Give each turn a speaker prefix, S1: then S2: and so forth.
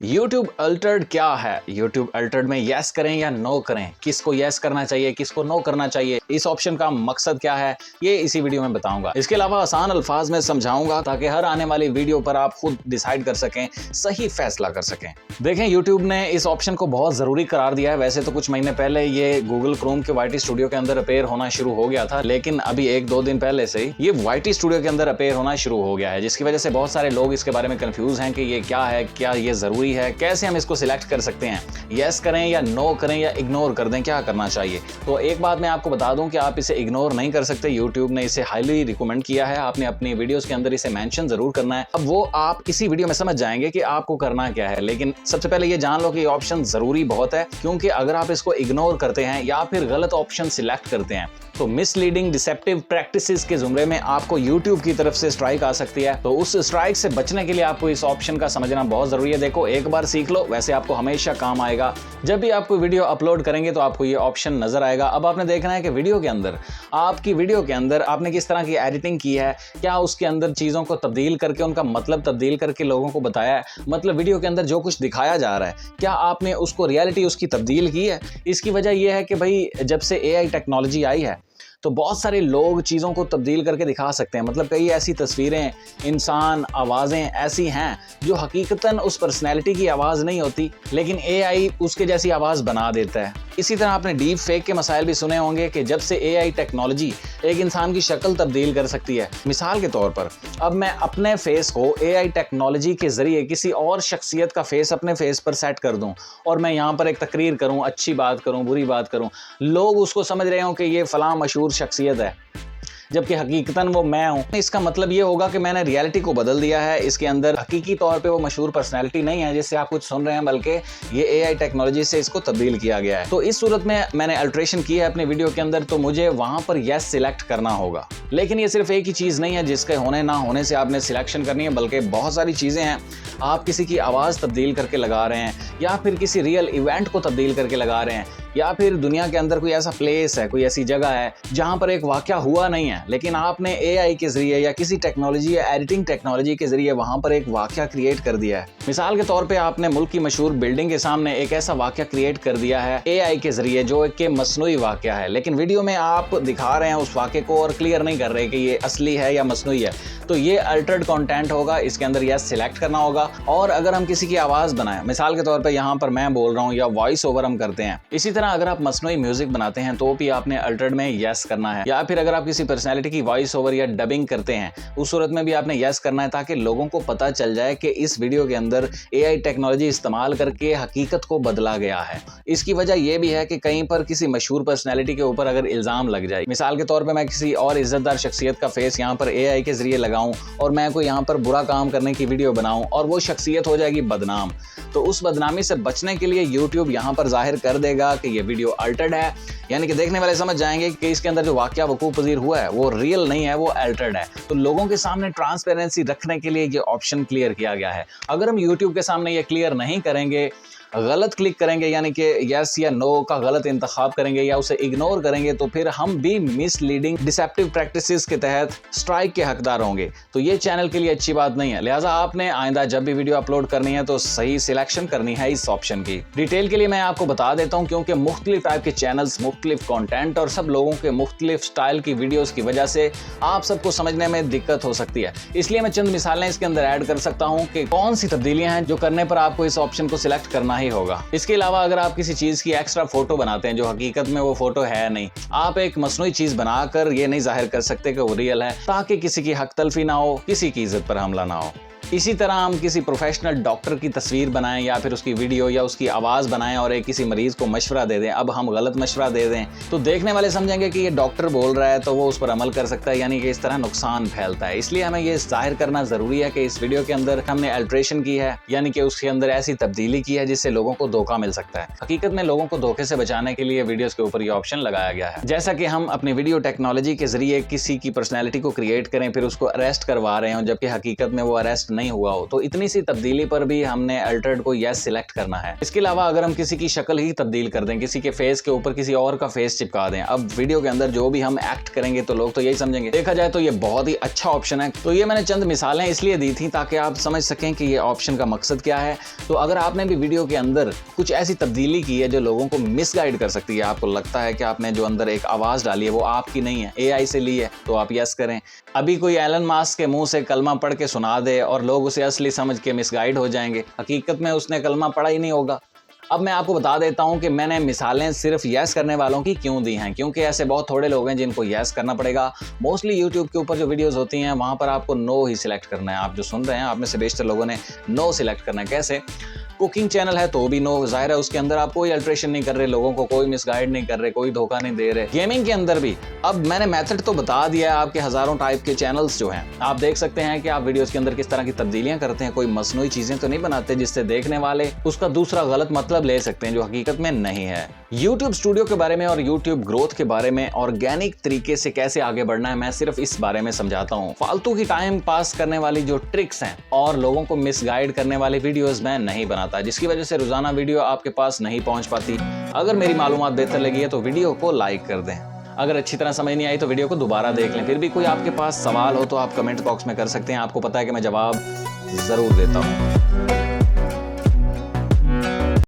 S1: YouTube Altered क्या है? YouTube Altered में यस करें या नो करें, किसको यस करना चाहिए, किसको नो करना चाहिए, इस ऑप्शन का मकसद क्या है, ये इसी वीडियो में बताऊंगा। इसके अलावा आसान अल्फाज में समझाऊंगा ताकि हर आने वाली वीडियो पर आप खुद डिसाइड कर सकें, सही फैसला कर सकें। देखें, YouTube ने इस ऑप्शन को बहुत जरूरी करार दिया है। वैसे तो कुछ महीने पहले ये Google Chrome के YT स्टूडियो के अंदर अपेयर होना शुरू हो गया था, लेकिन अभी 1-2 दिन पहले से ही ये YT स्टूडियो के अंदर अपेयर होना शुरू हो गया है, जिसकी वजह से बहुत सारे लोग इसके बारे में कंफ्यूज हैं कि ये क्या है, क्या ये जरूरी है, कैसे हम इसको सिलेक्ट कर सकते हैं, यस करें या नो करें या इग्नोर कर दें, क्या करना चाहिए। तो एक बात मैं आपको बता दूं कि आप इसे इग्नोर नहीं कर सकते। YouTube ने इसे हाईली रिकमेंड किया है, आपने अपनी वीडियोस के अंदर इसे मेंशन जरूर करना है। अब वो आप इसी वीडियो में समझ जाएंगे कि आपको करना क्या है, लेकिन सबसे पहले ये जान लो कि ये ऑप्शन जरूरी बहुत है, क्योंकि अगर आप इसको इग्नोर करते हैं या फिर गलत ऑप्शन सिलेक्ट करते हैं तो मिसलीडिंग डिसेप्टिव प्रैक्टिसेस के जुमरे में आपको YouTube की तरफ से स्ट्राइक आ सकती है। तो उस स्ट्राइक से बचने के लिए आपको इस ऑप्शन का समझना बहुत जरूरी है। देखो, एक बार सीख लो, वैसे आपको हमेशा काम आएगा। जब भी आप कोई वीडियो अपलोड करेंगे तो आपको ये ऑप्शन नजर आएगा। अब आपने देखना है कि वीडियो के अंदर, आपकी वीडियो के अंदर आपने किस तरह की एडिटिंग की है, क्या उसके अंदर चीजों को तब्दील करके, उनका मतलब तब्दील करके लोगों को बताया है, मतलब वीडियो के अंदर जो कुछ दिखाया जा रहा है क्या आपने उसको रियलिटी उसकी तब्दील की है। इसकी वजह यह है कि भाई जब से AI टेक्नोलॉजी आई है तो बहुत सारे लोग चीज़ों को तब्दील करके दिखा सकते हैं। मतलब कई ऐसी तस्वीरें, इंसान, आवाज़ें ऐसी हैं जो हकीकतन उस पर्सनैलिटी की आवाज़ नहीं होती, लेकिन AI उसके जैसी आवाज़ बना देता है। इसी तरह आपने डीप फेक के मसाइल भी सुने होंगे कि जब से AI टेक्नोलॉजी एक इंसान की शक्ल तब्दील कर सकती है। मिसाल के तौर पर अब मैं अपने फेस को AI टेक्नोलॉजी के जरिए किसी और शख्सियत का फेस अपने फेस पर सेट कर दूं और मैं यहाँ पर एक तकरीर करूँ, अच्छी बात करूँ, बुरी बात करूँ, लोग उसको समझ रहे हों कि ये फलां मशहूर शख्सियत है, जबकि हकीकतन वो मैं हूं। इसका मतलब ये होगा कि मैंने रियलिटी को बदल दिया है। इसके अंदर हकीकी तौर पे वो मशहूर पर्सनैलिटी नहीं है जिससे आप कुछ सुन रहे हैं, बल्कि ये AI टेक्नोलॉजी से इसको तब्दील किया गया है। तो इस सूरत में मैंने अल्ट्रेशन की है अपने वीडियो के अंदर, तो मुझे वहां पर यस सिलेक्ट करना होगा। लेकिन ये सिर्फ एक ही चीज नहीं है जिसके होने ना होने से आपने सिलेक्शन करनी है, बल्कि बहुत सारी चीजें हैं। आप किसी की आवाज तब्दील करके लगा रहे हैं, या फिर किसी रियल इवेंट को तब्दील करके लगा रहे हैं, या फिर दुनिया के अंदर कोई ऐसा प्लेस है, कोई ऐसी जगह है जहां पर एक वाकया हुआ नहीं है, लेकिन आपने AI के जरिए या किसी टेक्नोलॉजी या एडिटिंग टेक्नोलॉजी के जरिए वहां पर एक वाकया क्रिएट कर दिया है। मिसाल के तौर पे आपने मुल्क की मशहूर बिल्डिंग के सामने एक ऐसा वाकया क्रिएट कर दिया है AI के जरिए जो एक मसनूई वाकया है, लेकिन वीडियो में आप दिखा रहे हैं उस वाकये को और क्लियर नहीं कर रहे कि ये असली है या मसनूई है। तो ये अल्टर्ड कंटेंट होगा, इसके अंदर यस सिलेक्ट करना होगा। और अगर हम किसी की आवाज बनाएं, मिसाल के तौर पे यहाँ पर मैं बोल रहा हूँ या वॉइस ओवर हम करते हैं, इसी तरह अगर आप मसनूई म्यूजिक बनाते हैं तो भी आपने अल्टर्ड में यस करना है। या फिर अगर आप किसी पर्सनैलिटी की वॉइस ओवर या डबिंग करते हैं, उस सूरत में भी आपने यस करना है, ताकि लोगों को पता चल जाए कि इस वीडियो के अंदर AI टेक्नोलॉजी इस्तेमाल करके हकीकत को बदला गया है। इसकी वजह यह भी है कि कहीं पर किसी मशहूर पर्सनैलिटी के ऊपर अगर इल्जाम लग जाए, मिसाल के तौर पे मैं किसी और इज्जतदार शख्सियत का फेस यहाँ पर AI के जरिए लगाऊं और मैं कोई यहाँ पर बुरा काम करने की वीडियो बनाऊं और वो शख्सियत हो जाएगी बदनाम, तो उस बदनामी से बचने के लिए YouTube यहाँ पर जाहिर कर देगा कि ये वीडियो अल्टर्ड है। यानी कि देखने वाले समझ जाएंगे कि इसके अंदर जो वाकया वकूअ पजीर हुआ है वो रियल नहीं है, वो अल्टर्ड है। तो लोगों के सामने ट्रांसपेरेंसी रखने के लिए ये ऑप्शन क्लियर किया गया है। अगर हम YouTube के सामने ये क्लियर नहीं करेंगे, गलत क्लिक करेंगे, यानी कि यस या नो का गलत इंतखाब करेंगे या उसे इग्नोर करेंगे, तो फिर हम भी मिसलीडिंग डिसेप्टिव प्रैक्टिसेस के तहत स्ट्राइक के हकदार होंगे। तो ये चैनल के लिए अच्छी बात नहीं है। लिहाजा आपने आइंदा जब भी वीडियो अपलोड करनी है तो सही सिलेक्शन करनी है इस ऑप्शन की। डिटेल के लिए मैं आपको बता देता हूं, क्योंकि मुख्तलिफ टाइप के चैनल्स, मुख्तलिफ कंटेंट और सब लोगों के मुख्तलिफ स्टाइल की वीडियोस की वजह से आप सबको समझने में दिक्कत हो सकती है। इसलिए मैं चंद मिसालें इसके अंदर ऐड कर सकता हूं कि कौन सी तब्दीलियां हैं जो करने पर आपको इस ऑप्शन को सिलेक्ट करना ही होगा। इसके अलावा अगर आप किसी चीज की एक्स्ट्रा फोटो बनाते हैं जो हकीकत में वो फोटो है नहीं, आप एक मसनूई चीज बनाकर ये नहीं जाहिर कर सकते कि वो रियल है, ताकि किसी की हक तलफी ना हो, किसी की इज्जत पर हमला ना हो। इसी तरह हम किसी प्रोफेशनल डॉक्टर की तस्वीर बनाएं या फिर उसकी वीडियो या उसकी आवाज़ बनाएं और एक किसी मरीज को मशवरा दे दें, अब हम गलत मशवरा दे दें तो देखने वाले समझेंगे कि ये डॉक्टर बोल रहा है तो वो उस पर अमल कर सकता है, यानी कि इस तरह नुकसान फैलता है। इसलिए हमें ये जाहिर करना ज़रूरी है कि इस वीडियो के अंदर हमने अल्ट्रेशन की है, यानी कि उसके अंदर ऐसी तब्दीली की है जिससे लोगों को धोखा मिल सकता है। हकीकत में लोगों को धोखे से बचाने के लिए वीडियोज़ के ऊपर ये ऑप्शन लगाया गया है। जैसा कि हम अपनी वीडियो टेक्नोलॉजी के जरिए किसी की पर्सनैलिटी को क्रिएट करें, फिर उसको अरेस्ट करवा रहे हो, जबकि हकीकत में वो अरेस्ट नहीं हुआ हो तो इतनी सी तब्दीली पर भी हमने अल्टर्ड को यस सिलेक्ट करना है। इसके अलावा अगर हम किसी की शक्ल ही तब्दील कर दें, किसी के फेस के ऊपर किसी और का फेस चिपका दें, अब वीडियो के अंदर जो भी हम एक्ट करेंगे तो लोग तो यही समझेंगे। देखा जाए तो ये बहुत ही अच्छा ऑप्शन है। तो ये मैंने चंद मिसालें इसलिए दी थी ताकि आप समझ सकें कि ये ऑप्शन का मकसद क्या है। तो अगर आपने भी वीडियो के अंदर कुछ ऐसी तब्दीली की है जो लोगों को मिसगाइड कर सकती है, आपको लगता है कि आपने जो अंदर एक आवाज डाली है वो आपकी नहीं है, एआई से ली है, तो आप यस करें। अभी कोई एलन मास्क के मुंह से कलमा पढ़ के सुना दे और लोग उसे असली समझ के मिसगाइड हो जाएंगे, हकीकत में उसने कलमा पढ़ा ही नहीं होगा। अब मैं आपको बता देता हूं कि मैंने मिसालें सिर्फ यस करने वालों की क्यों दी हैं, क्योंकि ऐसे बहुत थोड़े लोग हैं जिनको यस करना पड़ेगा। मोस्टली यूट्यूब के ऊपर जो वीडियोस होती हैं वहां पर आपको नो ही सिलेक्ट करना है। आप जो सुन रहे हैं आप में से बेशतर लोगों ने नो सिलेक्ट करना है। कैसे? कुकिंग चैनल है तो भी नो, जाहिर है उसके अंदर आप कोई अल्ट्रेशन नहीं कर रहे, लोगों को कोई मिसगाइड नहीं कर रहे, कोई धोखा नहीं दे रहे। गेमिंग के अंदर भी अब मैंने मेथड तो बता दिया है। आपके हजारों टाइप के चैनल्स जो हैं आप देख सकते हैं कि आप वीडियोस के अंदर किस तरह की तब्दीलियां करते हैं। कोई मसनूई चीजें तो नहीं बनाते जिससे देखने वाले उसका दूसरा गलत मतलब ले सकते हैं जो हकीकत में नहीं है। YouTube स्टूडियो के बारे में और YouTube ग्रोथ के बारे में ऑर्गेनिक तरीके से कैसे आगे बढ़ना है मैं सिर्फ इस बारे में समझाता हूँ। फालतू की टाइम पास करने वाली जो ट्रिक्स हैं और लोगों को मिसगाइड करने वाली वीडियोस मैं नहीं बनाता, जिसकी वजह से रोजाना वीडियो आपके पास नहीं पहुंच पाती। अगर मेरी मालूमात बेहतर लगी है तो वीडियो को लाइक कर दें। अगर अच्छी तरह समझ नहीं आई तो वीडियो को दोबारा देख लें। फिर भी कोई आपके पास सवाल हो तो आप कमेंट बॉक्स में कर सकते हैं, आपको पता है कि मैं जवाब जरूर देता हूँ।